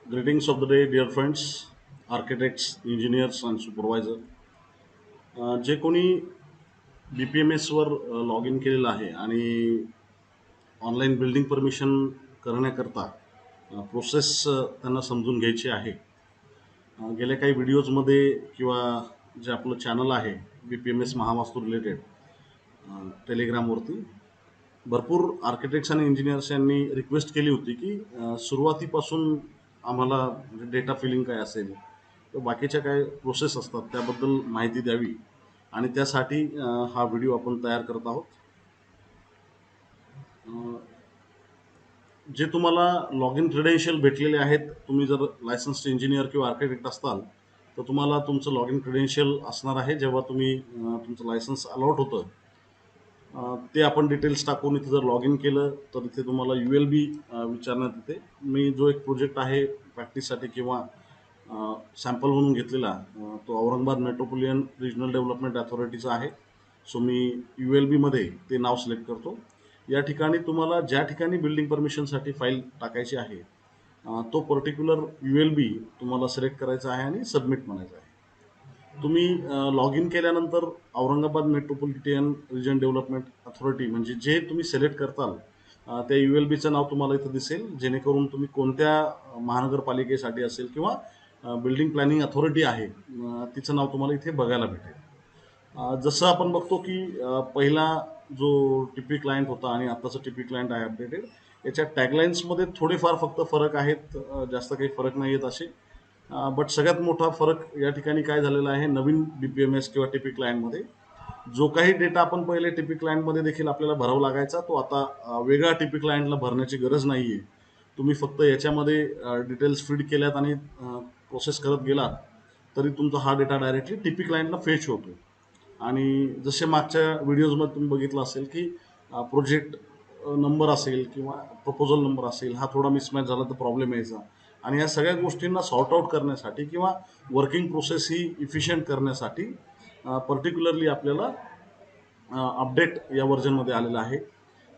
Greetings of the day, dear friends, architects, engineers, and supervisor. जे कोणी BPMS वर log in केलेलं आहे आणि ऑनलाईन बिल्डिंग परमिशन करण्याकरता प्रोसेस त्यांना समजून घ्यायची आहे. गेल्या काही व्हिडिओजमध्ये किंवा जे आपलं चॅनल आहे BPMS महावास्तू रिलेटेड टेलिग्रामवरती भरपूर आर्किटेक्ट्स आणि इंजिनियर्स यांनी रिक्वेस्ट केली होती की सुरुवातीपासून आम्हाला म्हणजे डेटा फिलिंग काय असेल तर बाकीच्या काय प्रोसेस असतात त्याबद्दल माहिती द्यावी आणि त्यासाठी हा व्हिडिओ आपण तयार करत आहोत. जे तुम्हाला लॉग इन क्रेडेन्शियल भेटलेले आहेत, तुम्ही जर लायसन्स्ड इंजिनियर किंवा आर्किटेक्ट असाल तर तुम्हाला तुमचं लॉग इन क्रेडेन्शियल असणार आहे. जेव्हा तुम्ही तुमचं लायसन्स अलॉट होतं ते आपण डिटेल्स टाकून इथे जर लॉग इन केलं तर इथे तुम्हाला ULB विचारण्यात येते. मी जो एक प्रोजेक्ट आहे प्रॅक्टिससाठी किंवा सॅम्पल म्हणून घेतलेला तो औरंगाबाद मेट्रोपॉलिटन रिजनल डेव्हलपमेंट अथॉरिटीचा आहे. सो मी ULB मध्ये ते नाव सिलेक्ट करतो. या ठिकाणी तुम्हाला ज्या ठिकाणी बिल्डिंग परमिशनसाठी फाईल टाकायची आहे तो पर्टिक्युलर ULB तुम्हाला सिलेक्ट करायचा आहे आणि सबमिट म्हणायचं आहे. तुम्ही लॉग इन केल्यानंतर Aurangabad metropolitan region development authority म्हणजे जे तुम्ही सिलेक्ट करताल त्या ULBचं नाव तुम्हाला इथं दिसेल, जेणेकरून तुम्ही कोणत्या महानगरपालिकेसाठी असेल किंवा बिल्डिंग प्लॅनिंग अथॉरिटी आहे तिचं नाव तुम्हाला इथे बघायला भेटेल. जसं आपण बघतो की पहिला जो टीपी क्लायंट होता आणि आत्ताचं टीपी क्लायंट आहे अपडेटेड, याच्या टॅगलाईन्समध्ये थोडेफार फक्त फरक आहेत, जास्त काही फरक नाही आहेत असे. बट सगळ्यात मोठा फरक या ठिकाणी काय झालेला आहे, नवीन BPMS किंवा टीपी क्लायंटमध्ये जो काही डेटा आपण पहिले टीपी क्लायंटमध्ये देखील आपल्याला भरावा लागायचा तो आता वेगळा टीपी क्लायंटला भरण्याची गरज नाही आहे. तुम्ही फक्त याच्यामध्ये डिटेल्स फीड केल्यात आणि प्रोसेस करत गेलात तरी तुमचा हा डेटा डायरेक्टली टीपी क्लायंटला फेच होतो. आणि जसे मागच्या व्हिडिओजमध्ये तुम्ही बघितलं असेल की प्रोजेक्ट नंबर असेल किंवा प्रपोजल नंबर असेल हा थोडा मिसमॅच झाला तर प्रॉब्लेम यायचा. आणि या सगळ्या गोष्टींना सॉर्ट आउट करण्यासाठी किंवा वर्किंग प्रोसेस ही इफिशियंट करण्यासाठी पर्टिक्युलरली आपल्याला अपडेट या व्हर्जनमध्ये आलेला आहे.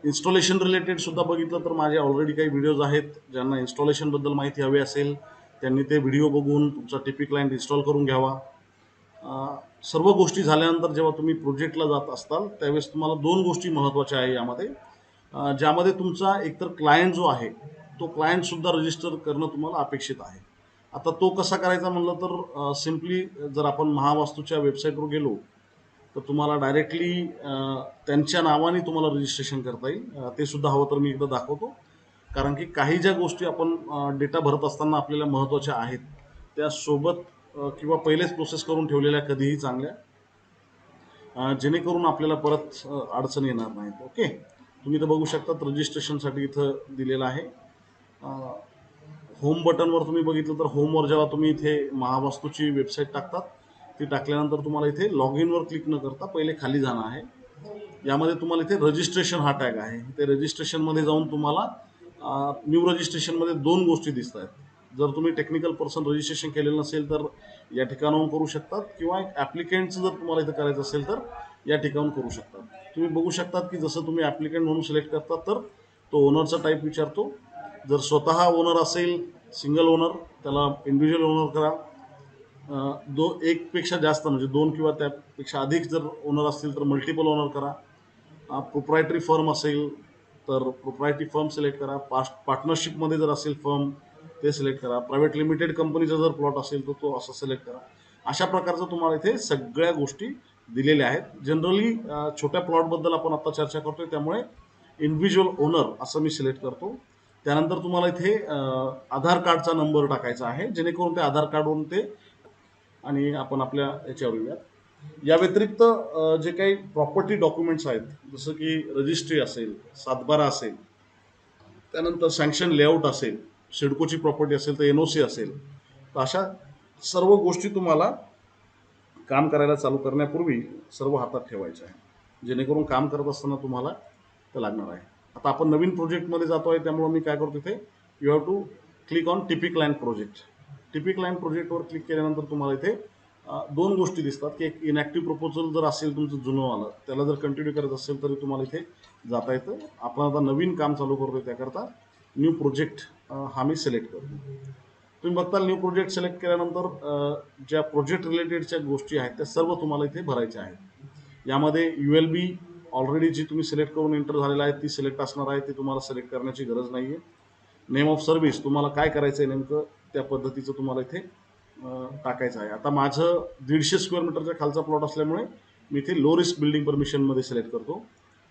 इन्स्टॉलेशन रिलेटेड सुद्धा बघितलं तर माझे ऑलरेडी काही व्हिडिओज आहेत. ज्यांना इन्स्टॉलेशनबद्दल माहिती हवी असेल त्यांनी ते व्हिडिओ बघून तुमचा टीपी क्लायंट इन्स्टॉल करून घ्यावा. सर्व गोष्टी झाल्यानंतर जेव्हा तुम्ही प्रोजेक्टला जात असताल त्यावेळेस तुम्हाला दोन गोष्टी महत्त्वाच्या आहे यामध्ये, ज्यामध्ये तुमचा एकतर क्लायंट जो आहे तो क्लायंटसुद्धा रजिस्टर करणं तुम्हाला अपेक्षित आहे. आता तो कसा करायचा म्हणलं तर सिम्पली जर आपण महावास्तूच्या वेबसाईटवर गेलो तर तुम्हाला डायरेक्टली त्यांच्या नावाने तुम्हाला रजिस्ट्रेशन करता येईल. ते सुद्धा हवं तर मी एकदा दाखवतो. कारण की काही ज्या गोष्टी आपण डेटा भरत असताना आपल्याला महत्त्वाच्या आहेत त्यासोबत किंवा पहिलेच प्रोसेस करून ठेवलेल्या कधीही चांगल्या, जेणेकरून आपल्याला परत अडचण येणार नाहीत. ओके, तुम्ही तर बघू शकता रजिस्ट्रेशनसाठी इथं दिलेलं आहे. होम बटनवर तुम्ही बघितलं तर होमवर जेव्हा तुम्ही इथे महावास्तूची वेबसाईट टाकतात ती टाकल्यानंतर तुम्हाला इथे लॉग इनवर क्लिक न करता पहिले खाली जाणं आहे. यामध्ये तुम्हाला इथे रजिस्ट्रेशन हा टॅग आहे. ते रजिस्ट्रेशनमध्ये जाऊन तुम्हाला न्यू रजिस्ट्रेशनमध्ये दोन गोष्टी दिसत आहेत. जर तुम्ही टेक्निकल पर्सन रजिस्ट्रेशन केलेलं नसेल तर या ठिकाणाहून करू शकतात किंवा एक ॲप्लिकेंटचं जर तुम्हाला इथं करायचं असेल तर या ठिकाणून करू शकतात. तुम्ही बघू शकतात की जसं तुम्ही ॲप्लिकेंट म्हणून सिलेक्ट करतात तर तो ओनरचा टाईप विचारतो. जर स्वतः ओनर असेल सिंगल ओनर त्याला इंडिव्हिज्युअल ओनर करा. एकपेक्षा जास्त म्हणजे दोन किंवा त्यापेक्षा अधिक जर ओनर असतील तर मल्टिपल ओनर करा. प्रोप्रायटरी फर्म असेल तर प्रोप्रायटरी फर्म सिलेक्ट करा. पार्टनरशिपमध्ये जर असेल फर्म ते सिलेक्ट करा. प्रायव्हेट लिमिटेड कंपनीचा जर प्लॉट असेल तर तो असं सिलेक्ट करा. अशा प्रकारचं तुम्हाला इथे सगळ्या गोष्टी दिलेल्या आहेत. जनरली छोट्या प्लॉटबद्दल आपण आता चर्चा करतोय त्यामुळे इंडिव्हिज्युअल ओनर असं मी सिलेक्ट करतो. त्यानंतर तुम्हाला इथे आधार कार्डचा नंबर टाकायचा आहे जेणेकरून ते आधार कार्डवरून ते आणि आपण आपल्या याच्यावर येऊयात. या व्यतिरिक्त जे काही प्रॉपर्टी डॉक्युमेंट्स आहेत जसं की रजिस्ट्री असेल, सातबारा असेल, त्यानंतर सँक्शन लेआउट असेल, सिडकोची प्रॉपर्टी असेल तर NOC असेल, तर अशा सर्व गोष्टी तुम्हाला काम करायला चालू करण्यापूर्वी सर्व हातात ठेवायचं आहे जेणेकरून काम करत असताना तुम्हाला ते लागणार आहे. आता आपण नवीन प्रोजेक्टमध्ये जातो आहे त्यामुळे मी काय करतो इथे you have to click on TP client project. TP client प्रोजेक्टवर क्लिक केल्यानंतर तुम्हाला इथे दोन गोष्टी दिसतात की एक इनॅक्टिव्ह प्रपोजल जर असेल तुमचं जुनं आलं त्याला जर कंटिन्यू करत असेल तरी तुम्हाला इथे जाता येतं. आपण आता नवीन काम चालू करतोय त्याकरता न्यू प्रोजेक्ट हा मी सिलेक्ट करतो. तुम्ही बघताल न्यू प्रोजेक्ट सिलेक्ट केल्यानंतर ज्या प्रोजेक्ट रिलेटेडच्या गोष्टी आहेत त्या सर्व तुम्हाला इथे भरायच्या आहेत. यामध्ये ULB ऑलरेडी जी तुम्ही सिलेक्ट करून एंटर झालेला आहे ती सिलेक्ट असणार आहे, ती तुम्हाला सिलेक्ट करण्याची गरज नाही आहे. नेम ऑफ सर्व्हिस तुम्हाला काय करायचं आहे नेमकं त्या पद्धतीचं तुम्हाला इथे टाकायचं आहे. आता माझं 150 स्क्वेअर मीटरच्या खालचा प्लॉट असल्यामुळे मी इथे लो रिस्क बिल्डिंग परमिशनमध्ये सिलेक्ट करतो.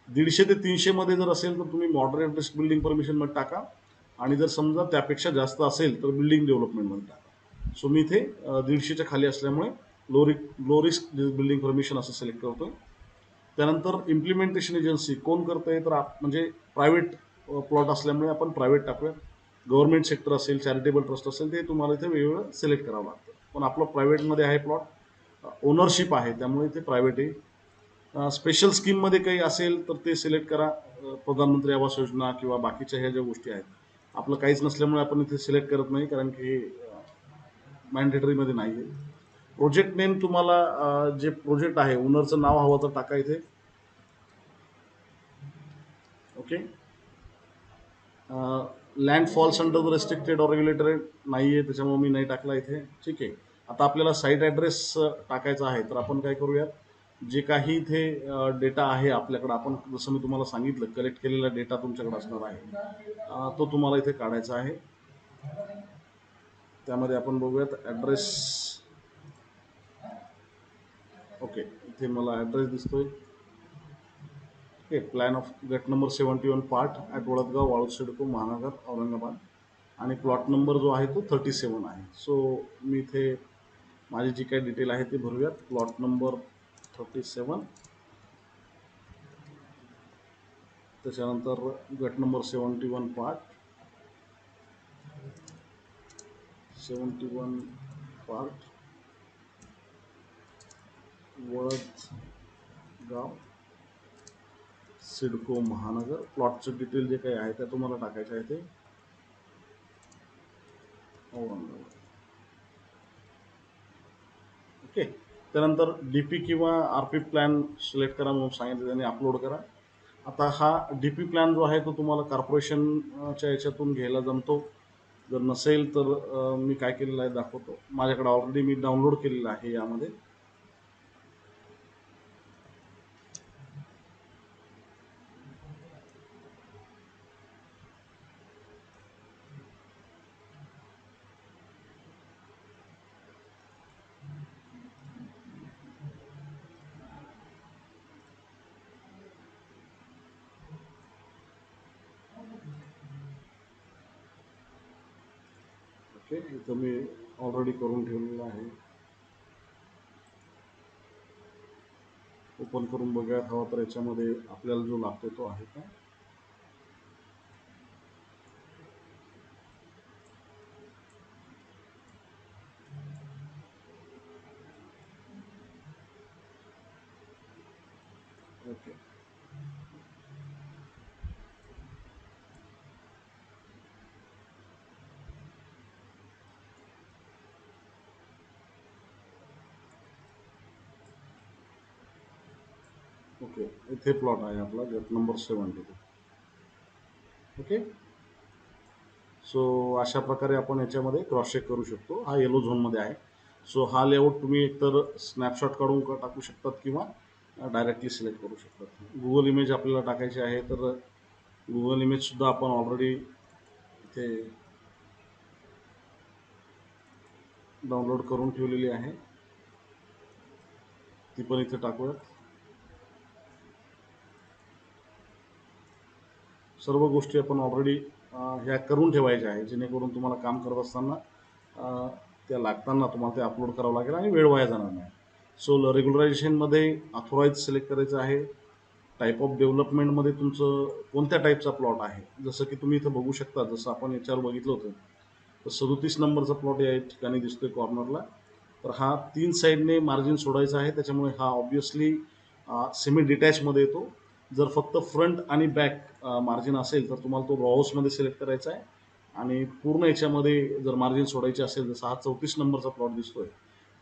150 ते 300 मध्ये जर असेल तर तुम्ही मॉडरेट रिस्क बिल्डिंग परमिशनमध्ये टाका, आणि जर समजा त्यापेक्षा जास्त असेल तर बिल्डिंग डेव्हलपमेंटमध्ये टाका. सो मी इथे 150च्या खाली असल्यामुळे लो रिस्क बिल्डिंग परमिशन असं सिलेक्ट करतोय. त्यानंतर इम्प्लिमेंटेशन एजन्सी कोण करतंय तर म्हणजे प्रायव्हेट प्लॉट असल्यामुळे आपण प्रायव्हेट टाकूया. गव्हर्नमेंट सेक्टर असेल, चॅरिटेबल ट्रस्ट असेल ते तुम्हाला इथे वेगवेगळं सिलेक्ट करावं लागतं. पण आपलं प्रायव्हेटमध्ये आहे प्लॉट, ओनरशिप आहे त्यामुळे इथे प्रायव्हेट आहे. स्पेशल स्कीममध्ये काही असेल तर ते सिलेक्ट करा, प्रधानमंत्री आवास योजना किंवा बाकीच्या ह्या ज्या गोष्टी आहेत. आपलं काहीच नसल्यामुळे आपण इथे सिलेक्ट करत नाही, कारण की मॅन्डेटरीमध्ये नाही आहे. प्रोजेक्ट नेम तुम्हाला जे प्रोजेक्ट आहे ओनरचं नाव हवं तर टाका इथे. Okay. Land falls under the restricted or regulated नाही आहे, त्याच्यामुळे मी नाही टाकला इथे. ठीक आहे. आता आपल्याला साईट ॲड्रेस टाकायचा आहे, तर आपण काय करूयात, जे काही इथे डेटा आहे आपल्याकडं, आपण जसं मी तुम्हाला सांगितलं कलेक्ट केलेला डेटा तुमच्याकडे असणार आहे, तो तुम्हाला इथे काढायचा आहे. त्यामध्ये आपण बघूयात ॲड्रेस. ओके, इथे मला ॲड्रेस दिसतोय. ओके, प्लॅन ऑफ गट number 71 part at Vadadgaon, Waluj CIDCO, Mahanagar, Aurangabad, आणि प्लॉट नंबर जो आहे तो 37 आहे. सो मी इथे माझी जी काही डिटेल आहे ते भरूयात. प्लॉट नंबर 37, त्याच्यानंतर गट नंबर 71 पार्ट 71 पार्ट वडदगाव सिडको, महानगर. प्लॉटचं डिटेल जे काही आहे ते तुम्हाला टाकायचं आहे ते औरंगाबाद. ओके. त्यानंतर DP किंवा RP प्लॅन सिलेक्ट करा म्हणून सांगितलं त्याने, अपलोड करा. आता हा DP प्लॅन जो आहे तो तुम्हाला कॉर्पोरेशनच्या याच्यातून घ्यायला जमतो. जर नसेल तर मी काय केलेलं आहे दाखवतो. माझ्याकडे ऑलरेडी मी डाउनलोड केलेलं आहे यामध्ये. ओके, इथं मी ऑलरेडी करून ठेवलेलं आहे. ओपन करून बघूयात हवा तर याच्यामध्ये आपल्याला जो लागतो तो आहे का. ओके. ओके, इथे प्लॉट आहे आपला गट नंबर 70. ओके. सो अशा प्रकारे आपण याच्यामध्ये क्रॉस चेक करू शकतो. हा येलो झोनमध्ये आहे. सो हा लेआउट तुम्ही एकतर स्नॅपशॉट काढून टाकू शकतात किंवा डायरेक्टली सिलेक्ट करू शकतात. गुगल इमेज आपल्याला टाकायची आहे तर गुगल इमेजसुद्धा आपण ऑलरेडी इथे डाउनलोड करून ठेवलेली आहे, ती पण इथे टाकूयात. सर्व गोष्टी आपण ऑलरेडी ह्या करून ठेवायच्या आहे, जेणेकरून तुम्हाला काम करत असताना त्या लागताना तुम्हाला ते अपलोड करावं लागेल आणि वेळ वाया जाणार नाही. सो रेग्युलरायझेशनमध्ये अथोराईज सिलेक्ट करायचं आहे. टाईप ऑफ डेव्हलपमेंटमध्ये तुमचं कोणत्या टाईपचा प्लॉट आहे, जसं की तुम्ही इथं बघू शकता, जसं आपण याच्यावर बघितलं होतं तर 37 नंबरचा प्लॉट या ठिकाणी दिसतोय कॉर्नरला. तर हा 3 साईडने मार्जिन सोडायचा आहे, त्याच्यामुळे हा ऑब्विसली सेमी डिटॅचमध्ये येतो. जर फक्त फ्रंट आणि बॅक मार्जिन असेल तर तुम्हाला तो रो हाऊसमध्ये सिलेक्ट करायचा आहे, आणि पूर्ण याच्यामध्ये जर मार्जिन सोडायचे असेल, जसं हा 34 नंबरचा प्लॉट दिसतोय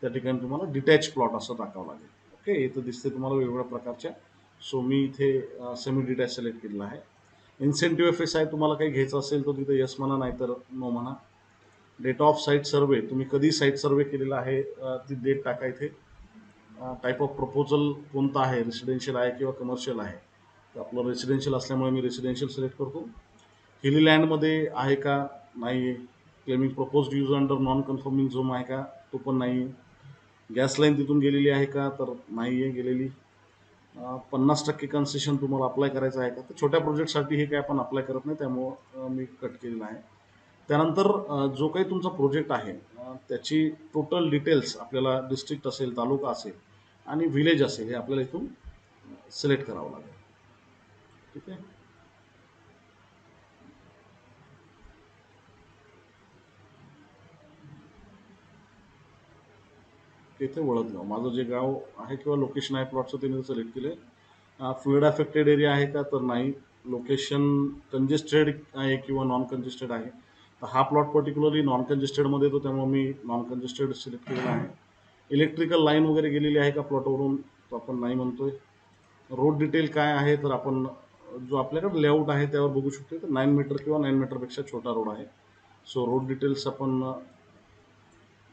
त्या ठिकाणी तुम्हाला डिटॅच प्लॉट असं टाकावं लागेल. ओके, इथं दिसते तुम्हाला वेगवेगळ्या प्रकारच्या. सो मी इथे सेमी डिटॅच सिलेक्ट केलेला आहे. इन्सेंटिव्ह FSI तुम्हाला काही घ्यायचं असेल तर तिथे यस म्हणा, नाहीतर नो म्हणा. डेट ऑफ साईट सर्वे, तुम्ही कधी साईट सर्वे केलेला आहे ती डेट टाका इथे. टाईप ऑफ प्रपोजल कोणता आहे, रेसिडेन्शियल आहे किंवा कमर्शियल आहे. तर आपलं रेसिडेन्शियल असल्यामुळे मी रेसिडेन्शियल सिलेक्ट करतो. हिली लँडमध्ये आहे का, नाही आहे. Claiming proposed use under non confirming zone आहे का, तो पण नाही आहे. गॅस लाईन तिथून गेलेली आहे का, तर नाही आहे गेलेली. 50% कन्सेशन तुम्हाला अप्लाय करायचं आहे का, तर छोट्या प्रोजेक्टसाठी हे काय आपण अप्लाय करत नाही, त्यामुळं मी कट केलेलं आहे. त्यानंतर जो काही तुमचा प्रोजेक्ट आहे त्याची टोटल डिटेल्स आपल्याला डिस्ट्रिक्ट असेल, तालुका असेल आणि विलेज असेल हे आपल्याला इथून सिलेक्ट करावं लागेल. ठीक आहे. इथे वळदगाव माझं जे गाव आहे किंवा लोकेशन आहे प्लॉटचं ते मी सिलेक्ट केलं. फ्लड अफेक्टेड एरिया आहे का, तर नाही. लोकेशन कंजेस्टेड आहे किंवा नॉन कंजेस्टेड आहे, तर हा प्लॉट पर्टिक्युलरली नॉन कंजेस्टेडमध्ये येतो, त्यामुळे मी नॉन कंजेस्टेड सिलेक्ट केलेला आहे. इलेक्ट्रिकल लाईन वगैरे गेलेली आहे का प्लॉटवरून, तो आपण नाही म्हणतोय. रोड डिटेल काय आहे, तर आपण जो आपल्याकडे लेआउट आहे त्यावर बघू शकतो, तर 9 मीटर किंवा 9 मीटरपेक्षा छोटा रोड आहे. सो रोड डिटेल्स आपण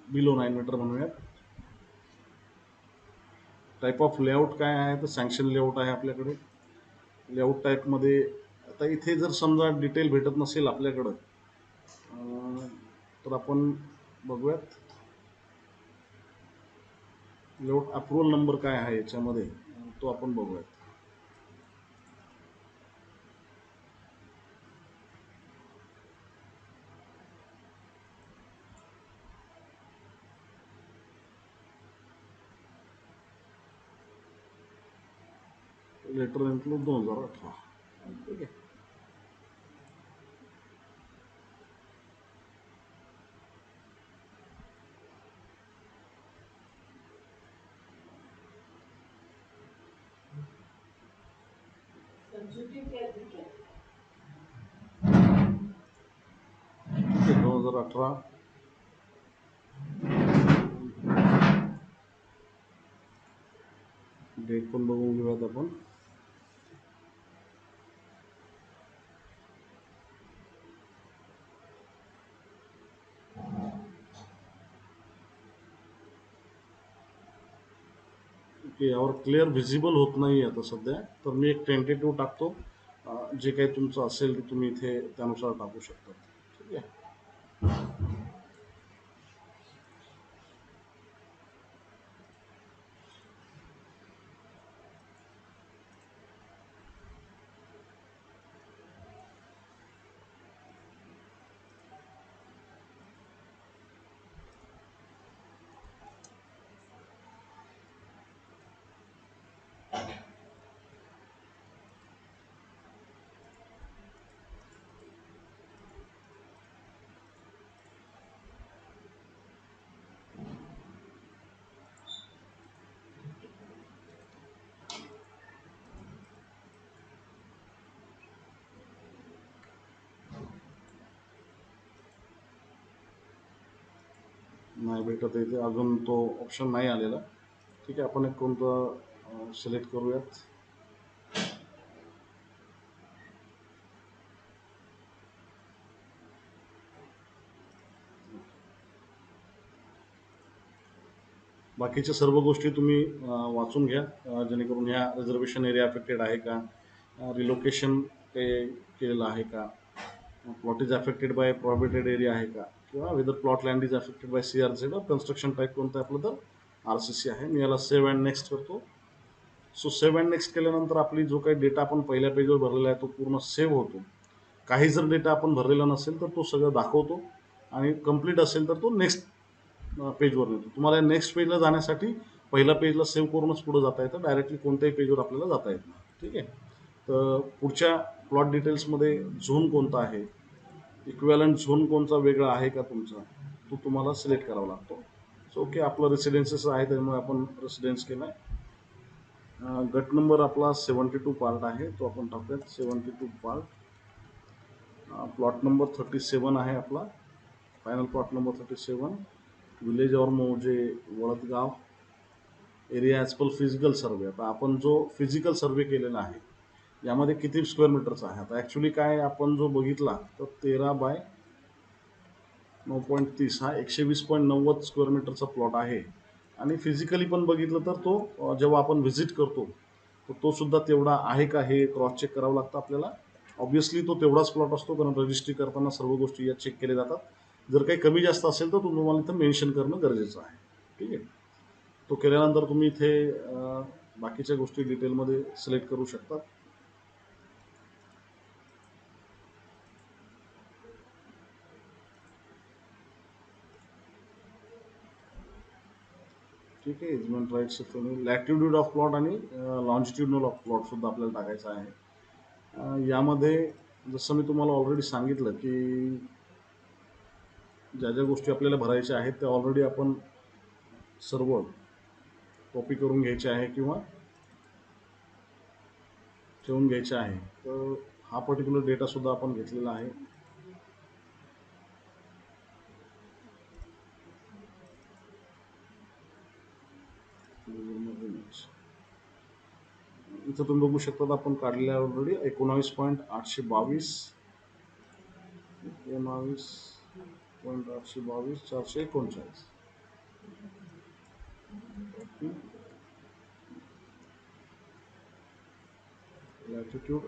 बिलो 9 मीटर म्हणूयात. टाईप ऑफ लेआउट काय आहे, तर सँक्शन लेआउट आहे आपल्याकडे. लेआउट टाईपमध्ये आता इथे जर समजा डिटेल भेटत नसेल आपल्याकडं, तर आपण बघूयात. लेआउट अप्रुव्हल नंबर काय आहे याच्यामध्ये, तो आपण बघूयात. Letter include 2018. ठीक आहे. ठीक आहे, 2018 डेट पण बघून घेऊयात आपण. ओके, यावर क्लिअर व्हिजिबल होत नाही आता सध्या, तर मी एक टेंटेटिव्ह टाकतो. जे काही तुमचं असेल ते तुम्ही इथे त्यानुसार टाकू शकता. ठीक आहे. नाही भेटत इथे अजून, तो ऑप्शन नाही आलेला. ठीक आहे, आपण एक कोणतं सिलेक्ट करूयात. बाकीच्या सर्व गोष्टी तुम्ही वाचून घ्या, जेणेकरून ह्या रिझर्वेशन एरिया अफेक्टेड आहे का, रिलोकेशन ते केलेलं आहे का, plot is affected by prohibited area आहे का, किंवा whether plot land is affected by CRZ, construction type कोणतं आहे आपलं, तर RCC आहे. मी याला सेव्ह अँड नेक्स्ट करतो. सो सेव्ह अँड नेक्स्ट केल्यानंतर आपली जो काही डेटा आपण पहिल्या पेजवर भरलेला आहे तो पूर्ण सेव्ह होतो. काही जर डेटा आपण भरलेला नसेल तर तो सगळं दाखवतो, आणि कंप्लीट असेल तर तो नेक्स्ट पेजवर नेतो. तुम्हाला नेक्स्ट पेजला जाण्यासाठी पहिल्या पेजला सेव्ह करूनच पुढे जाता येतं, डायरेक्टली कोणत्याही पेजवर आपल्याला जाता येत नाही. ठीक आहे. तर पुढच्या प्लॉट डिटेल्समध्ये झोन कोणता आहे, इक्विव्हॅलंट झोन कोणता वेगळा आहे का तुमचा, तो तुम्हाला सिलेक्ट करावा लागतो. सो ओके, आपला रेसिडेन्सेस आहे त्यामुळे आपण रेसिडेन्स केला आहे. गट नंबर आपला 72 पार्ट आहे, तो आपण टाकूयात 72 पार्ट. प्लॉट नंबर 37 आहे आपला, फायनल प्लॉट नंबर 37. विलेज और मौजे, Waladgaon. Area as per physical सर्वे. आता आपण जो फिजिकल सर्वे केलेला आहे यामध्ये किती स्क्वेअर मीटरचा आहे, आता ॲक्च्युली काय आपण जो बघितला तर 13 बाय 9.30 हा 120.90 स्क्वेअर मीटरचा प्लॉट आहे. आणि फिजिकली पण बघितलं तर तो जेव्हा आपण व्हिजिट करतो तर तो सुद्धा तेवढा आहे का हे क्रॉस चेक करावं लागतं आपल्याला. ऑब्व्हियसली तो तेवढाच प्लॉट असतो, कारण रजिस्ट्री करताना सर्व गोष्टी या चेक केल्या जातात. जर काही कमी जास्त असेल तर तुम्हाला इथं मेन्शन करणं गरजेचं आहे. ठीक आहे. तो केल्यानंतर तुम्ही इथे बाकीच्या गोष्टी डिटेलमध्ये सिलेक्ट करू शकता. ठीक आहे. Easement rights latitude of plot आणि लॉन्जिट्युडनल ऑफ प्लॉट सुद्धा आपल्याला टाकायचा आहे. यामध्ये जसं मी तुम्हाला ऑलरेडी सांगितलं की ज्या ज्या गोष्टी आपल्याला भरायच्या आहेत त्या ऑलरेडी आपण सर्व कॉपी करून घ्यायचे आहे किंवा ठेवून घ्यायचे आहे. तर हा पर्टिक्युलर डेटा सुद्धा आपण घेतलेला आहे. इथं तुम्ही बघू शकता आपण काढलेल्या ऑलरेडी 19.822 439. लॅटिट्यूड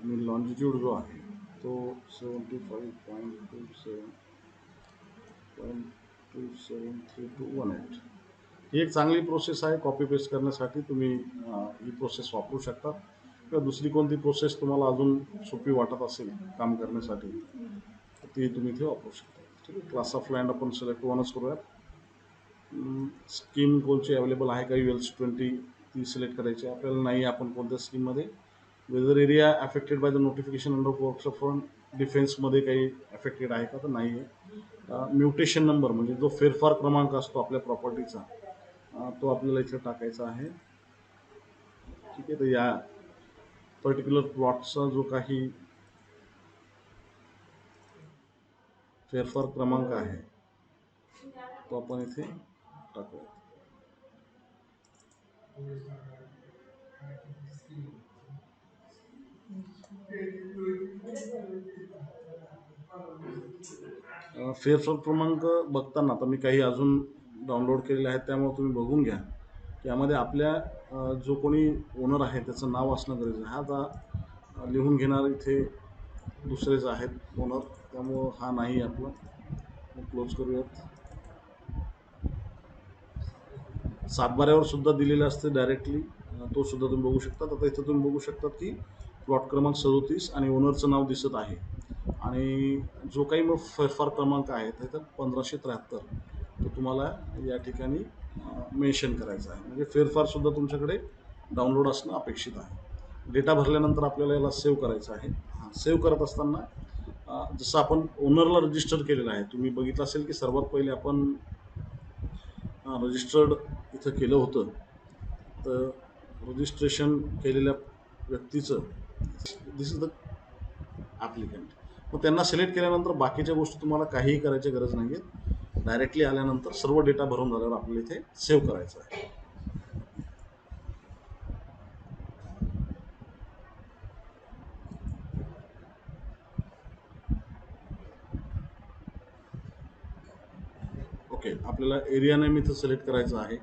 आणि लॉन्जिट्यूड जो आहे तो 75.27.273218. ही एक चांगली प्रोसेस आहे कॉपी पेस्ट करण्यासाठी. तुम्ही ही प्रोसेस वापरू शकता किंवा दुसरी कोणती प्रोसेस तुम्हाला अजून सोपी वाटत असेल काम करण्यासाठी ती तुम्ही इथे वापरू शकता. ठीक आहे. क्लास ऑफ लँड आपण सिलेक्ट वनच करूयात. स्कीम कोणची अवेलेबल आहे का UL20 ती सिलेक्ट करायची आपल्याला. नाही आपण कोणत्या स्कीममध्ये. Whether area affected by the notification under workshop from डिफेन्समध्ये काही अफेक्टेड आहे का, तर नाही आहे. म्युटेशन नंबर म्हणजे जो फेरफार क्रमांक असतो आपल्या प्रॉपर्टीचा तो आपल्याला इथे टाकायचा आहे. ठीक आहे. तर या पर्टिक्युलर प्लॉटचा जो काही फेरफार क्रमांक आहे तो आपण इथे टाकूया. फेरफार क्रमांक बघताना आता मी काही अजून डाउनलोड केलेले आहेत त्यामुळे तुम्ही बघून घ्या. यामध्ये आपल्या जो कोणी ओनर आहे त्याचं नाव असणं गरजेचं आहे. हा आता लिहून घेणार इथे दुसरेच आहेत ओनर, त्यामुळं हा नाही आपला. क्लोज करूयात. सातबाऱ्यावर सुद्धा दिलेलं असते डायरेक्टली, तो सुद्धा तुम्ही बघू शकता. आता इथं तुम्ही बघू शकता की प्लॉट क्रमांक 37 आणि ओनरचं नाव दिसत आहे. आणि जो काही मग फेरफार क्रमांक आहे त्याचा 1573 तो तुम्हाला या ठिकाणी मेन्शन करायचा आहे. म्हणजे फेरफार सुद्धा तुमच्याकडे डाउनलोड असणं अपेक्षित आहे. डेटा भरल्यानंतर आपल्याला याला सेव्ह करायचं आहे. सेव्ह करत असताना जसं आपण ओनरला रजिस्टर केलेलं आहे, तुम्ही बघितलं असेल की सर्वात पहिले आपण रजिस्टर्ड इथं केलं होतं. तर रजिस्ट्रेशन केलेल्या व्यक्तीचं दिस इज द ॲप्लिकंट. मग त्यांना सिलेक्ट केल्यानंतर बाकीच्या गोष्टी तुम्हाला काहीही करायची गरज नाही आहे. डायरेक्टली आल्यानंतर सर्व डेटा भरून झाल्यावर आपल्याला इथे सेव्ह करायचं आहे. ओके. आपल्याला एरिया नेम इथं सिलेक्ट करायचं आहे.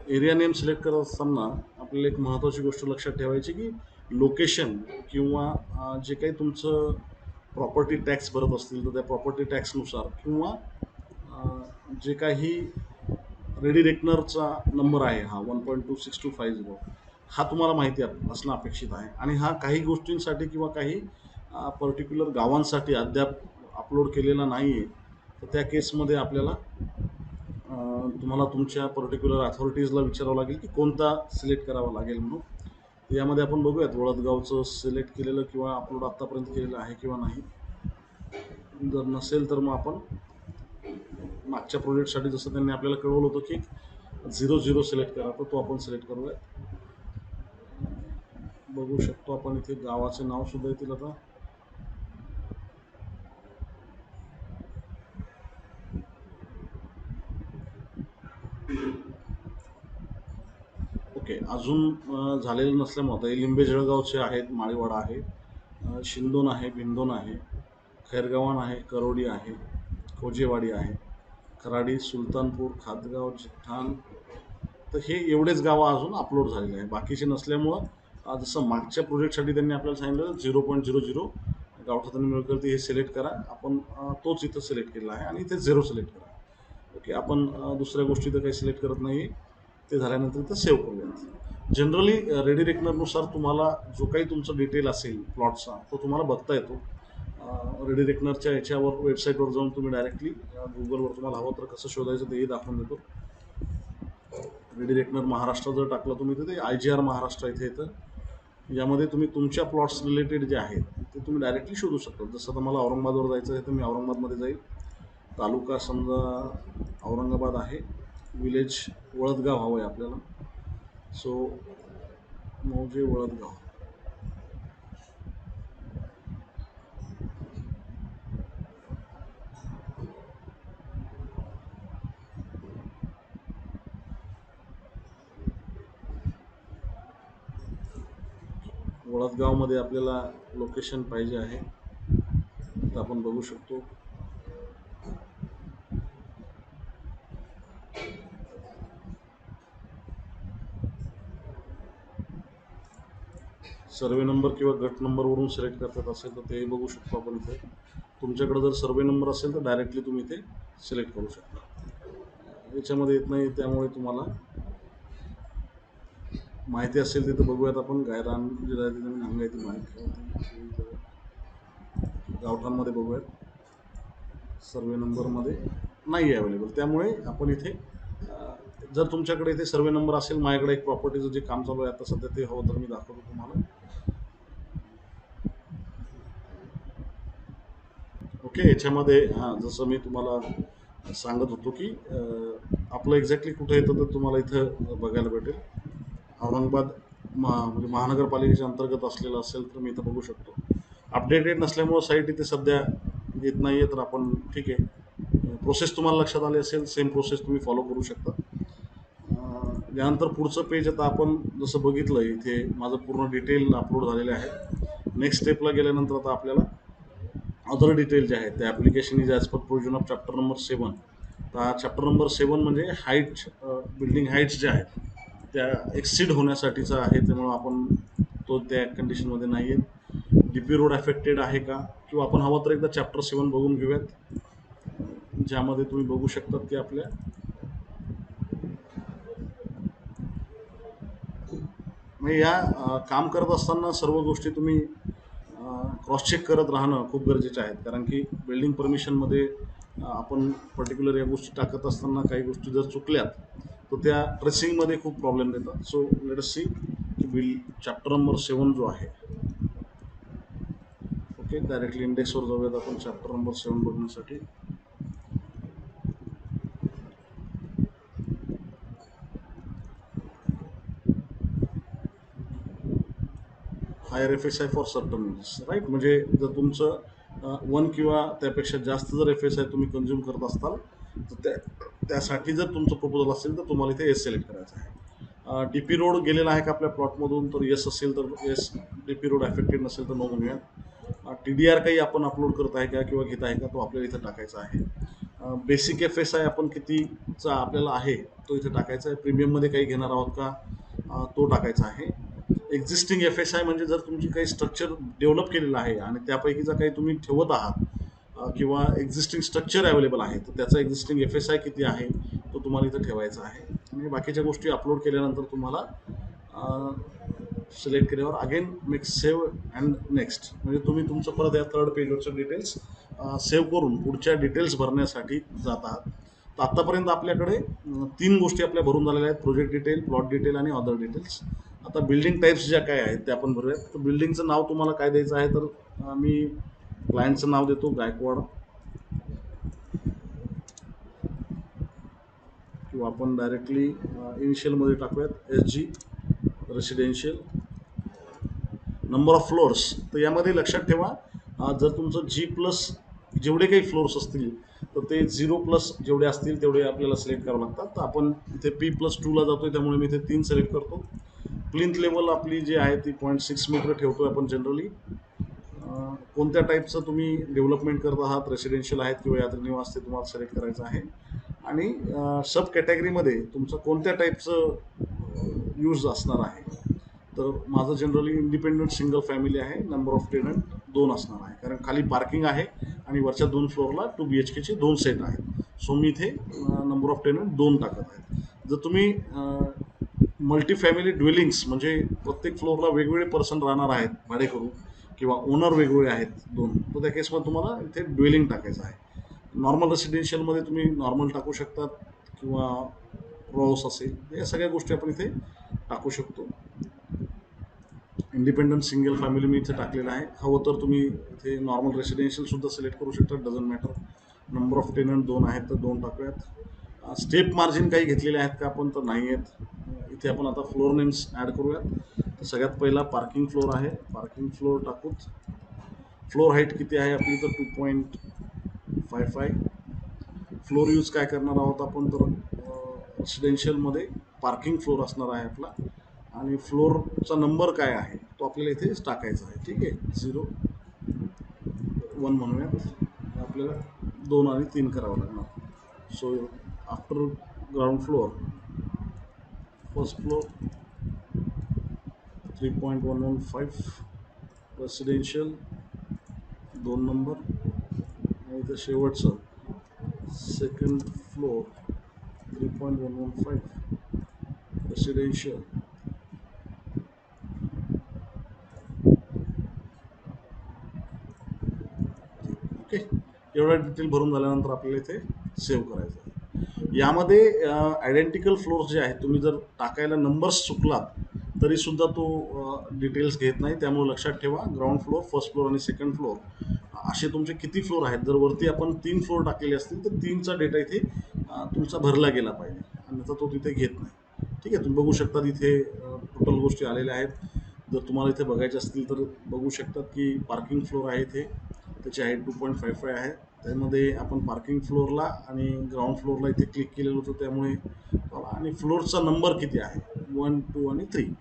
एरिया नेम सिलेक्ट करत असताना आपल्याला एक महत्त्वाची गोष्ट लक्षात ठेवायची की लोकेशन किंवा जे काही तुमचं प्रॉपर्टी टॅक्स भरत असतील तर त्या प्रॉपर्टी टॅक्सनुसार किंवा जे काही रेडी रेकनरचा नंबर आहे हा 1.26250 हा तुम्हाला माहिती असणं अपेक्षित आहे. आणि हा काही गोष्टींसाठी किंवा काही पर्टिक्युलर गावांसाठी अद्याप अपलोड केलेला नाही आहे. तर त्या केसमध्ये आपल्याला तुम्हाला तुमच्या पर्टिक्युलर अथॉरिटीजला विचारावं लागेल की कोणता सिलेक्ट करावा लागेल म्हणून. यामध्ये आपण बघूयात वळदगावचं सिलेक्ट केलेलं किंवा अपलोड आत्तापर्यंत केलेलं आहे किंवा नाही. जर नसेल तर मग आपण मागच्या प्रोजेक्टसाठी जसं त्यांनी आपल्याला कळवलं होतं की 00 सिलेक्ट करा, तर तो आपण सिलेक्ट करूया. बघू शकतो आपण इथे गावाचे नाव सुद्धा येतील. आता ओके. अजून झालेलं नसल्यामुळे आता हे लिंबे जळगावचे आहेत, माळीवाडा आहे, शिंदोन आहे, भिंदोन आहे, खैरगावान आहे, करोडी आहे, खोजेवाडी आहे, खराडी, सुलतानपूर, खातगाव, चिठ्ठाण. तर हे एवढेच गावं अजून अपलोड झालेले आहे. बाकीचे नसल्यामुळं जसं मागच्या प्रोजेक्टसाठी त्यांनी आपल्याला सांगितलं 0.00 गावठाण मिळकती हे सिलेक्ट करा. आपण तोच इथं सिलेक्ट केला आहे आणि इथे 0 सिलेक्ट करा. ओके. आपण दुसऱ्या गोष्टी तर काही सिलेक्ट करत नाही. ते झाल्यानंतर इथं सेव्ह करूयात. जनरली रेडी रेकनरनुसार तुम्हाला जो काही तुमचा डिटेल असेल प्लॉटचा तो तुम्हाला बघता येतो. रेडी रेकनरच्या याच्यावर वेबसाईटवर जाऊन तुम्ही डायरेक्टली गुगलवर तुम्हाला हवं तर कसं शोधायचं तेही दाखवून देतो. रेडी रेकनर महाराष्ट्र जर टाकलं तुम्ही तर ते IGR महाराष्ट्र इथे येतं. यामध्ये तुम्ही तुमच्या प्लॉट्स रिलेटेड जे आहेत ते तुम्ही डायरेक्टली शोधू शकता. जसं आता मला औरंगाबादवर जायचं आहे तर मी औरंगाबादमध्ये जाईल. तालुका समजा औरंगाबाद आहे, विलेज वळदगाव हवं आहे आपल्याला. सो मौजे वळदगाव. वळदगावमध्ये आपल्याला लोकेशन पाहिजे आहे तर आपण बघू शकतो. सर्वे नंबर किंवा गट नंबरवरून सिलेक्ट करतात असेल तर ते बघू शकतो आपण इथे. तुमच्याकडे जर सर्वे नंबर असेल तर डायरेक्टली तुम्ही इथे सिलेक्ट करू शकता. याच्यामध्ये येत नाही त्यामुळे तुम्हाला माहिती असेल तिथं बघूयात आपण. गायरान जिरायती माहिती गावठांमध्ये बघूयात. सर्वे नंबरमध्ये नाही आहे अवेलेबल. त्यामुळे आपण इथे जर तुमच्याकडे इथे सर्वे नंबर असेल, माझ्याकडे एक प्रॉपर्टीचं जे काम चालू आहे आता सध्या ते हवं तर मी दाखवतो तुम्हाला. ओके. याच्यामध्ये जसं मी तुम्हाला सांगत होतो की आपलं एक्झॅक्टली कुठं येतं तर तुम्हाला इथं बघायला भेटेल. औरंगाबाद म्हणजे महानगरपालिकेच्या अंतर्गत असलेलं असेल तर मी इथं बघू शकतो. अपडेटेड नसल्यामुळं साईट इथे सध्या येत नाही आहे तर आपण ठीक आहे. प्रोसेस तुम्हाला लक्षात आली असेल, सेम प्रोसेस तुम्ही फॉलो करू शकता. यानंतर पुढचं पेज आता आपण जसं बघितलं इथे माझं पूर्ण डिटेल अपलोड झालेले आहे. नेक्स्ट स्टेपला गेल्यानंतर आता आपल्याला अदर डिटेल जे आहेत ते application is as per provision of chapter number 7. तर चॅप्टर नंबर 7 म्हणजे हाईट, बिल्डिंग हाईट्स ज्या आहेत त्या एक्सीड होण्यासाठीचा आहे. त्यामुळं आपण तो त्या कंडिशनमध्ये नाही आहे. DP रोड अफेक्टेड आहे का, किंवा आपण हवं तर एकदा चॅप्टर 7 बघून घेऊयात, ज्यामध्ये तुम्ही बघू शकतात की आपल्या म्हणजे या काम करत असताना सर्व गोष्टी तुम्ही क्रॉस चेक करत राहणं खूप गरजेचं आहे. कारण की बिल्डिंग परमिशनमध्ये आपण पर्टिक्युलर या गोष्टी टाकत असताना काही गोष्टी जर चुकल्यात तर त्या ट्रेसिंगमध्ये खूप प्रॉब्लेम देतात. सो लेट अस सी की चॅप्टर नंबर 7 जो आहे. ओके. डायरेक्टली इंडेक्सवर जाऊयात आपण चॅप्टर नंबर 7 बघण्यासाठी. Higher FSI for certain uses, right. म्हणजे जर तुमचं 1 किंवा त्यापेक्षा जास्त जर FSI तुम्ही कंझ्युम करत असाल तर त्यासाठी जर तुमचं प्रपोजल असेल तर तुम्हाला इथे येस सिलेक्ट करायचं आहे. DP रोड गेलेला आहे का आपल्या प्लॉटमधून, तर येस असेल तर येस, DP रोड अफेक्टेड नसेल तर नो म्हणूया. TDR काही आपण अपलोड करत आहे का किंवा घेत आहे का तो आपल्याला इथं टाकायचा आहे. बेसिक FSI आपण कितीचा आपल्याला आहे तो इथे टाकायचा आहे. प्रीमियममध्ये काही घेणार आहोत का तो टाकायचा आहे. एक्झिस्टिंग FSI म्हणजे जर तुमची काही स्ट्रक्चर डेव्हलप केलेलं आहे आणि त्यापैकीचा काही तुम्ही ठेवत आहात किंवा एक्झिस्टिंग स्ट्रक्चर अवेलेबल आहे तर त्याचा एक्झिस्टिंग FSI किती आहे तो तुम्हाला इथं ठेवायचा आहे. आणि बाकीच्या गोष्टी अपलोड केल्यानंतर तुम्हाला सिलेक्ट केल्यावर again make save and next, म्हणजे तुम्ही तुमचं परत या थर्ड पेजवरच्या डिटेल्स सेव्ह करून पुढच्या डिटेल्स भरण्यासाठी जात आहात. तर आत्तापर्यंत आपल्याकडे 3 गोष्टी आपल्या भरून झालेल्या आहेत. प्रोजेक्ट डिटेल, प्लॉट डिटेल आणि अदर डिटेल्स. आता बिल्डिंग टाईप्स ज्या काय आहेत त्या आपण भरूयात. तर बिल्डिंगचं नाव तुम्हाला काय द्यायचं आहे तर मी क्लायंटचं नाव देतो गायकवाड, किंवा आपण डायरेक्टली इनिशियलमध्ये टाकूयात SG residential. Number of floors, तर यामध्ये लक्षात ठेवा जर तुमचं G+ जेवढे काही फ्लोअर्स असतील तर ते 0+ जेवढे असतील तेवढे आपल्याला सिलेक्ट करावं लागतात. तर आपण इथे P+2 ला जातोय, त्यामुळे मी इथे 3 सिलेक्ट करतो. प्लिंथ लेवल आपली जी आहे ती 0.6 मीटर ठेवतोय आपण जनरली. कोणत्या टाईपचं तुम्ही डेव्हलपमेंट करत आहात, रेसिडेन्शियल आहेत किंवा यात्री निवास, ते तुम्हाला सिलेक्ट करायचं आहे. आणि सब कॅटेगरीमध्ये तुमचं कोणत्या टाईपचं यूज असणार आहे. तर माझं जनरली इंडिपेंडंट सिंगल फॅमिली आहे. नंबर ऑफ टेनंट 2 असणार आहे, कारण खाली पार्किंग आहे आणि वरच्या 2 फ्लोअरला 2 BHKचे 2 सेट आहेत. सो मी इथे नंबर ऑफ टेनंट 2 टाकत आहे. जर तुम्ही मल्टी फॅमिली ड्वेलिंग्स म्हणजे प्रत्येक फ्लोअरला वेगवेगळे पर्सन राहणार आहेत भाडेकरू, किंवा ओनर वेगवेगळे आहेत 2, तर त्या केसमध्ये तुम्हाला इथे ड्वेलिंग टाकायचं आहे. नॉर्मल रेसिडेन्शियलमध्ये तुम्ही नॉर्मल टाकू शकतात, किंवा रो हाऊस असेल, या सगळ्या गोष्टी आपण इथे टाकू शकतो. इंडिपेंडंट सिंगल फॅमिली मी इथे टाकलेलं आहे. हवं तर तुम्ही इथे नॉर्मल रेसिडेन्शियल सुद्धा सिलेक्ट करू शकता, doesn't matter. Number of tenant 2 आहेत तर 2 टाकूयात. स्टेप मार्जिन काही घेतलेले आहेत का आपण, तर नाही आहेत. इथे आपण आता फ्लोअर नेम्स ॲड करूयात. तर सगळ्यात पहिला पार्किंग फ्लोअर आहे, पार्किंग फ्लोअर टाकूत. फ्लोअर हाईट किती आहे आपली, तर 2.55. फ्लोअर यूज काय करणार आहोत आपण, तर रेसिडेन्शियलमध्ये पार्किंग फ्लोअर असणार आहे आपला. आणि फ्लोअरचा नंबर काय आहे तो आपल्याला इथे टाकायचा आहे. ठीक आहे, 0, 1 म्हणूयात. आपल्याला 2 आणि 3 करावं लागणार. So after ground floor, first floor 3.115, residential 2 number, आणि इथं शेवटचं सेकंड फ्लोअर 3.115, रेसिडेन्शियल. ओके, एवढा डिटेल भरून झाल्यानंतर आपल्याला इथे सेव्ह करायचं आहे. यामध्ये आयडेंटिकल फ्लोअर्स जे आहेत, तुम्ही जर टाकायला नंबर्स चुकलात तरी सुद्धा तो डिटेल्स घेत नाही. त्यामुळे लक्षात ठेवा, ग्राउंड फ्लोअर, फर्स्ट फ्लोअर आणि सेकंड फ्लोअर असे तुमचे किती फ्लोअर आहेत. जर वरती आपण 3 फ्लोअर टाकलेले असतील तर 3चा डेटा इथे तुमचा भरला गेला पाहिजे, अन्यथा तो तिथे घेत नाही. ठीक आहे, तुम्ही बघू शकता इथे टोटल गोष्टी आलेल्या आहेत. जर तुम्हाला इथे बघायचे असतील तर बघू शकतात की पार्किंग फ्लोअर आहे इथे, त्याची हाईट 2.55 आहे. त्यामध्ये आपण पार्किंग फ्लोअरला आणि ग्राउंड फ्लोअरला इथे क्लिक केलेलं होतं, त्यामुळे आणि फ्लोअरचा नंबर किती आहे, 1, 2 आणि 3.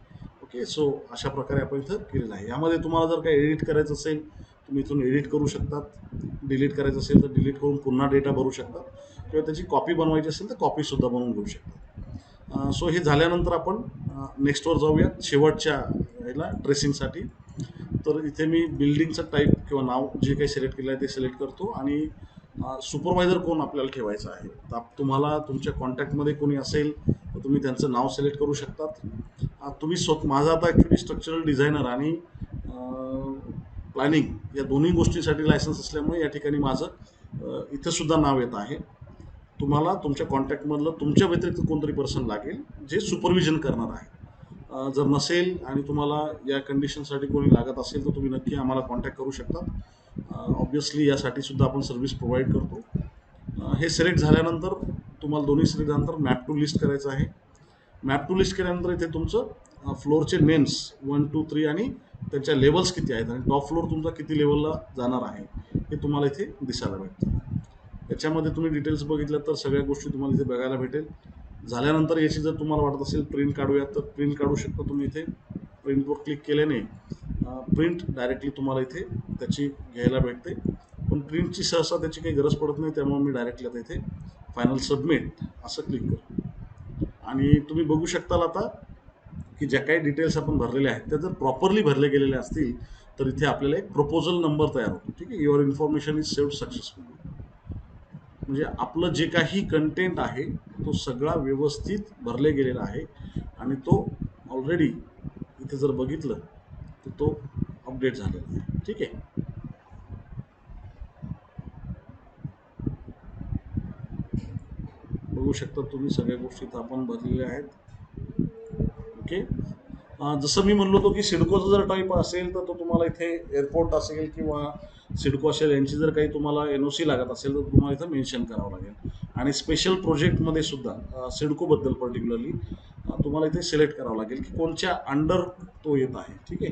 ओके, सो अशा प्रकारे आपण इथं केलेलं आहे. यामध्ये तुम्हाला जर काही एडिट करायचं असेल तुम्ही इथून एडिट करू शकतात. डिलीट करायचं असेल तर डिलीट करून पुन्हा डेटा भरू शकतात, किंवा त्याची कॉपी बनवायची असेल तर कॉपीसुद्धा बनवून घेऊ शकतात. सो हे झाल्यानंतर आपण नेक्स्टवर जाऊयात शेवटच्या ह्याला ट्रेसिंगसाठी. तर इथे मी बिल्डिंगचं टाईप किंवा नाव जे काही सिलेक्ट केलं आहे ते सिलेक्ट करतो. आणि सुपरवायझर कोण आपल्याला ठेवायचं आहे, तर तुम्हाला तुमच्या कॉन्टॅक्टमध्ये कोणी असेल तर तुम्ही त्यांचं नाव सिलेक्ट करू शकतात. तुम्ही माझा आता ॲक्च्युली स्ट्रक्चरल डिझायनर आणि प्लॅनिंग या दोन्ही गोष्टीसाठी लायसन्स असल्यामुळे या ठिकाणी माझं इथं सुद्धा नाव येत आहे. तुम्हाला तुमच्या कॉन्टॅक्टमधलं तुमच्या व्यतिरिक्त कोणतरी पर्सन लागेल जे सुपरविजन करणार आहे. जर नसेल आणि तुम्हाला या कंडिशनसाठी कोणी लागत असेल तर तुम्ही नक्की आम्हाला कॉन्टॅक्ट करू शकता. ऑब्व्हियसली यासाठी सुद्धा आपण सर्व्हिस प्रोव्हाइड करतो. हे सिलेक्ट झाल्यानंतर तुम्हाला दोन्ही सिलेक्ट झाल्यानंतर मॅप टू लिस्ट करायचं आहे. मॅप टू लिस्ट केल्यानंतर इथे तुमचं फ्लोअरचे नेम्स 1, 2, 3 आणि त्याच्या लेवल्स किती आहेत आणि टॉप फ्लोअर तुमचा किती लेवलला जाणार आहे हे तुम्हाला इथे दिसायला भेटतं. याच्यामध्ये तुम्ही डिटेल्स बघितलं तर सगळ्या गोष्टी तुम्हाला इथे बघायला भेटेल. झाल्यानंतर याची जर तुम्हाला वाटत असेल प्रिंट काढूयात तर प्रिंट काढू शकता तुम्ही. इथे प्रिंटवर क्लिक केल्याने प्रिंट डायरेक्टली तुम्हाला इथे त्याची घ्यायला भेटते. पण प्रिंटची सहसा त्याची काही गरज पडत नाही, त्यामुळे मी डायरेक्टली आता इथे फायनल सबमिट असं क्लिक करतो. आणि तुम्ही बघू शकताल आता की ज्या काही डिटेल्स आपण भरलेल्या आहेत त्या जर प्रॉपरली भरले गेलेले असतील तर इथे आपल्याला एक प्रपोजल नंबर तयार होतो. ठीक आहे, your information is saved successfully. म्हणजे आपलं जे काही कंटेंट आहे तो सगळा व्यवस्थित भरले गेलेला आहे आणि तो ऑलरेडी इथे जर बघितलं तर तो अपडेट झालेला आहे. ठीक आहे, बघू शकता तुम्ही सगळ्या गोष्टी तर आपण भरलेल्या आहेत. ओके, जसं मी म्हणलो होतो की सिडकोचा जर टाईप असेल तर तो तुम्हाला इथे एअरपोर्ट असेल किंवा सिडको असेल यांची जर काही तुम्हाला NOC लागत असेल तर तुम्हाला इथं मेन्शन करावं लागेल. आणि स्पेशल प्रोजेक्टमध्ये सुद्धा सिडकोबद्दल पर्टिक्युलरली तुम्हाला इथे सिलेक्ट करावं लागेल की कोणत्या अंडर तो येत आहे. ठीक आहे,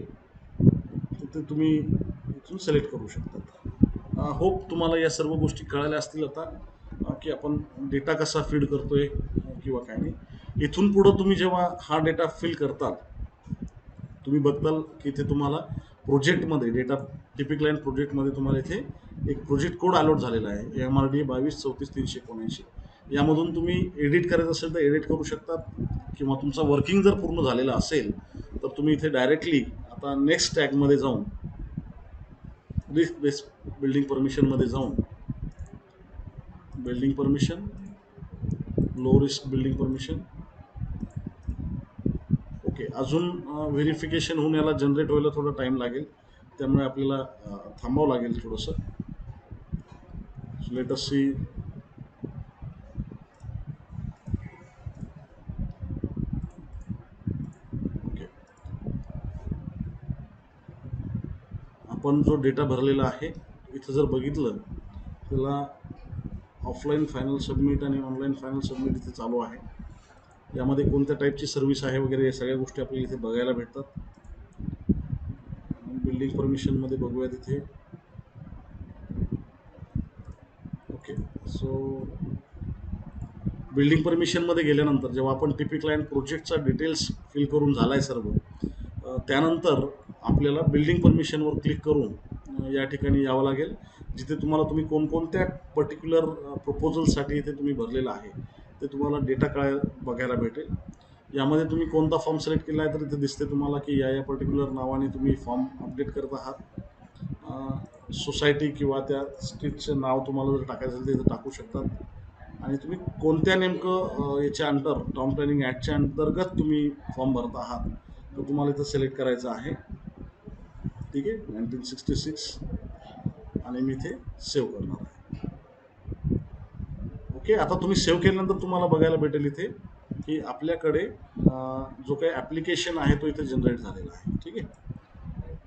तर ते तुम्ही इथून सिलेक्ट करू शकता. होप तुम्हाला या सर्व गोष्टी कळाल्या असतील आता. की आपण डेटा कसा फीड करतोय किंवा काय नाही. इथून पुढं तुम्ही जेव्हा हा डेटा फिल करताल, तुम्ही बघताल की इथे तुम्हाला प्रोजेक्टमध्ये डेटा टिपिक लाईन प्रोजेक्टमध्ये तुम्हाला इथे एक प्रोजेक्ट कोड अलॉट झालेला आहे, MRD 2234 379. यामधून तुम्ही एडिट करायचं असेल तर एडिट करू शकतात, किंवा तुमचा वर्किंग जर पूर्ण झालेला असेल तर तुम्ही इथे डायरेक्टली आता नेक्स्ट टॅगमध्ये जाऊन रिस्क बेस्ड बिल्डिंग परमिशनमध्ये जाऊन building permission, low risk building permission. Okay, अजून व्हेरिफिकेशन होऊन याला जनरेट व्हायला थोडा टाइम लागेल, त्यामुळे आपल्याला थांबावं लागेल थोडंसं. Let us C. ओके, आपण जो डेटा भरलेला आहे इथं जर बघितलं, त्याला ऑफलाईन फायनल सबमिट आणि ऑनलाईन फायनल सबमिट इथे चालू आहे. यामध्ये कोणत्या टाईपची सर्व्हिस आहे वगैरे या सगळ्या गोष्टी आपल्याला इथे बघायला भेटतात. बिल्डिंग परमिशनमध्ये बघूया तिथे. ओके, सो बिल्डिंग परमिशनमध्ये गेल्यानंतर जेव्हा आपण टिपिक क्लायंट प्रोजेक्टचा डिटेल्स फिल करून झाला आहे सर्व, त्यानंतर आपल्याला बिल्डिंग परमिशनवर क्लिक करून या ठिकाणी यावं लागेल, जिथे तुम्हाला तुम्ही कोणकोणत्या पर्टिक्युलर प्रपोजलसाठी इथे तुम्ही भरलेलं आहे ते तुम्हाला डेटा बघायला भेटेल. यामध्ये तुम्ही कोणता फॉर्म सिलेक्ट केला आहे तर इथे दिसते तुम्हाला की या पर्टिक्युलर नावाने तुम्ही फॉर्म अपडेट करत आहात. सोसायटी किंवा त्या स्ट्रीटचं नाव तुम्हाला जर टाकायचं असेल तर इथं टाकू शकतात, आणि तुम्ही कोणत्या नेमकं याच्या अंतर टाउन प्लॅनिंग ॲक्टच्या अंतर्गत तुम्ही फॉर्म भरत आहात तर तुम्हाला इथं सिलेक्ट करायचं आहे. ठीक आहे, 1966, आणि मी इथे सेव्ह करणार आहे. ओके, आता तुम्ही सेव्ह केल्यानंतर तुम्हाला बघायला भेटेल इथे की आपल्याकडे जो काही ॲप्लिकेशन आहे तो इथे जनरेट झालेला आहे. ठीक आहे,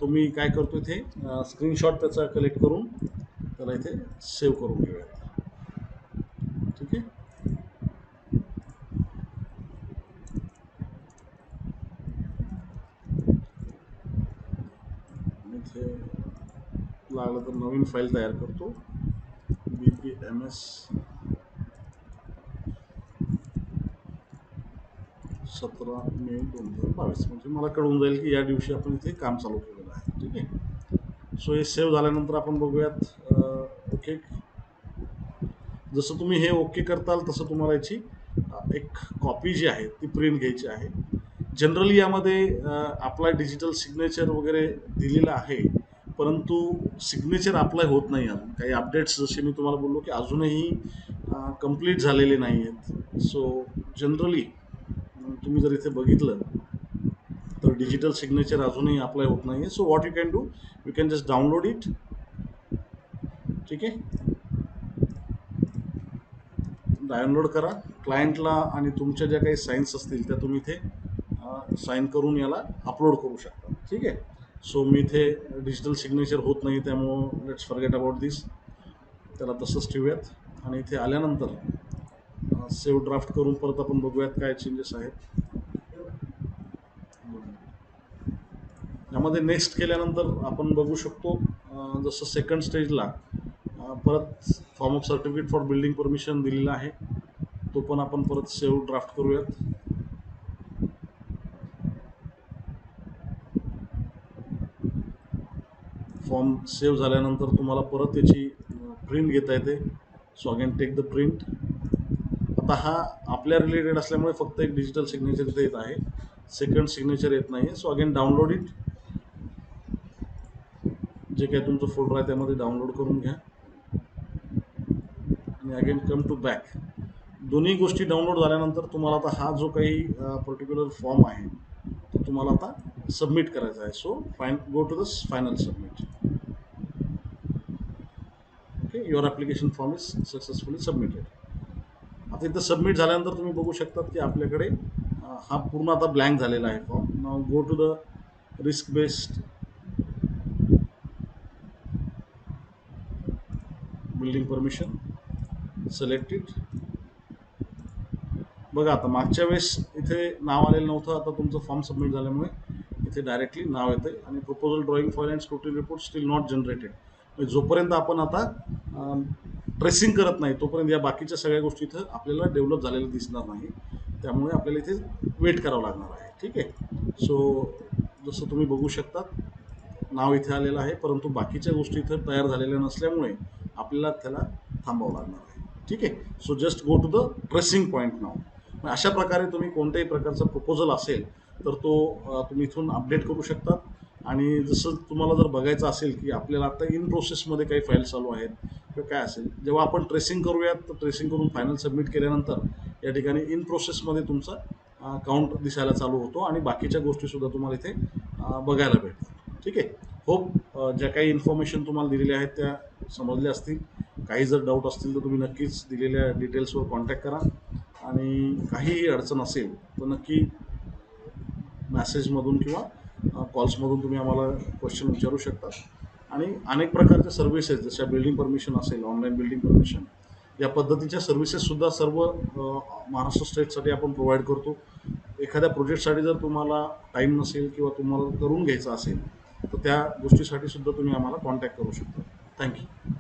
तो मी काय करतो इथे स्क्रीनशॉट त्याचा कलेक्ट करून त्याला इथे सेव्ह करून घेऊयात. ठीक आहे, इथे लागलं तर नवीन फाईल तयार करतो, BPMS 17 मे 2022, म्हणजे मला कळून जाईल की या दिवशी आपण इथे काम चालू केलेलं आहे. ठीक आहे, सो हे सेव्ह झाल्यानंतर आपण बघूयात. ओके, जसं तुम्ही हे ओके करताल तसं तुम्हाला याची एक कॉपी जी आहे ती प्रिंट घ्यायची आहे. जनरली यामध्ये अप्लाय डिजिटल सिग्नेचर वगैरे दिलेलं आहे, परंतु सिग्नेचर अप्लाय होत नाही अजून. काही अपडेट्स जसे मी तुम्हाला बोललो की अजूनही कंप्लीट झालेले नाही आहेत. सो जनरली तुम्ही जर इथे बघितलं तर डिजिटल सिग्नेचर अजूनही अप्लाय होत नाही आहे. So what you can do, you can just download it. ठीक आहे, डाउनलोड करा क्लायंटला, आणि तुमच्या ज्या काही साईन्स असतील त्या तुम्ही इथे साईन करून याला अपलोड करू शकता. ठीक आहे, सो मी इथे डिजिटल सिग्नेचर होत नाही त्यामुळं लेट्स फॉरगेट अबाउट दिस, त्याला तसंच ठेवूयात. आणि इथे आल्यानंतर सेव्ह ड्राफ्ट करून परत आपण बघूयात काय चेंजेस आहेत. यामध्ये नेक्स्ट केल्यानंतर आपण बघू शकतो जसं सेकंड स्टेजला परत form of certificate for building permission दिलेला आहे, तो पण आपण परत सेव्ह ड्राफ्ट करूयात. फॉर्म सेव्ह झाल्यानंतर तुम्हाला परत त्याची प्रिंट घेता येते. So again take the print. आता हा आपल्या रिलेटेड असल्यामुळे फक्त एक डिजिटल सिग्नेचर इथे येत आहे, सेकंड सिग्नेचर येत नाही. सो अगेन डाउनलोड इट, जे काही तुमचं फोल्डर आहे त्यामध्ये डाउनलोड करून घ्या, आणि अगेन कम टू बॅक. दोन्ही गोष्टी डाउनलोड झाल्यानंतर तुम्हाला आता हा जो काही पर्टिक्युलर फॉर्म आहे तो तुम्हाला आता सबमिट करायचा आहे. So go to the final submit. Okay, your application form is successfully submitted. आता इथं सबमिट झाल्यानंतर तुम्ही बघू शकतात की आपल्याकडे हा पूर्ण आता ब्लँक झालेला आहे फॉर्म. नाव go to the risk based building permission, select it. बघा आता मागच्या वेळेस इथे नाव आलेलं नव्हतं, आता तुमचं फॉर्म सबमिट झाल्यामुळे इथे डायरेक्टली नाव येतं आहे. आणि proposal drawing file and scrutiny report still not generated, जोपर्यंत आपण आता ट्रेसिंग करत नाही तोपर्यंत या बाकीच्या सगळ्या गोष्टी इथं आपल्याला डेव्हलप झालेल्या दिसणार नाही. त्यामुळे आपल्याला इथे वेट करावं लागणार आहे. ठीक आहे. सो जसं तुम्ही बघू शकता नाव इथे आलेलं आहे, परंतु बाकीच्या गोष्टी इथं तयार झालेल्या नसल्यामुळे आपल्याला त्याला थांबावं लागणार आहे. ठीक आहे. So just go to the tracing point नाव. अशा प्रकारे तुम्ही कोणत्याही प्रकारचा प्रपोजल असेल तर तो तुम्ही इथून अपडेट करू शकता. आणि जसं तुम्हाला जर बघायचं असेल की आपल्याला आता इन प्रोसेसमध्ये काही फाईल चालू आहेत किंवा काय असेल, जेव्हा आपण ट्रेसिंग करूयात तर ट्रेसिंग करून फायनल सबमिट केल्यानंतर या ठिकाणी इन प्रोसेसमध्ये तुमचा काउंट दिसायला चालू होतो आणि बाकीच्या गोष्टीसुद्धा तुम्हाला इथे बघायला भेटतात. ठीक आहे. होप ज्या काही इन्फॉर्मेशन तुम्हाला दिलेल्या आहेत त्या समजल्या असतील. काही जर डाऊट असतील तर तुम्ही नक्कीच दिलेल्या डिटेल्सवर कॉन्टॅक्ट करा. आणि काहीही अडचण असेल तर नक्की मॅसेजमधून किंवा कॉल्समधून तुम्ही आम्हाला क्वेश्चन विचारू शकता. आणि अनेक प्रकारच्या सर्व्हिसेस जशा बिल्डिंग परमिशन असेल, ऑनलाईन बिल्डिंग परमिशन, या पद्धतीच्या सर्व्हिसेससुद्धा सर्व महाराष्ट्र स्टेटसाठी आपण प्रोव्हाइड करतो. एखाद्या प्रोजेक्टसाठी जर तुम्हाला टाईम नसेल किंवा तुम्हाला करून घ्यायचं असेल तर त्या गोष्टीसाठी सुद्धा तुम्ही आम्हाला कॉन्टॅक्ट करू शकता. थँक्यू.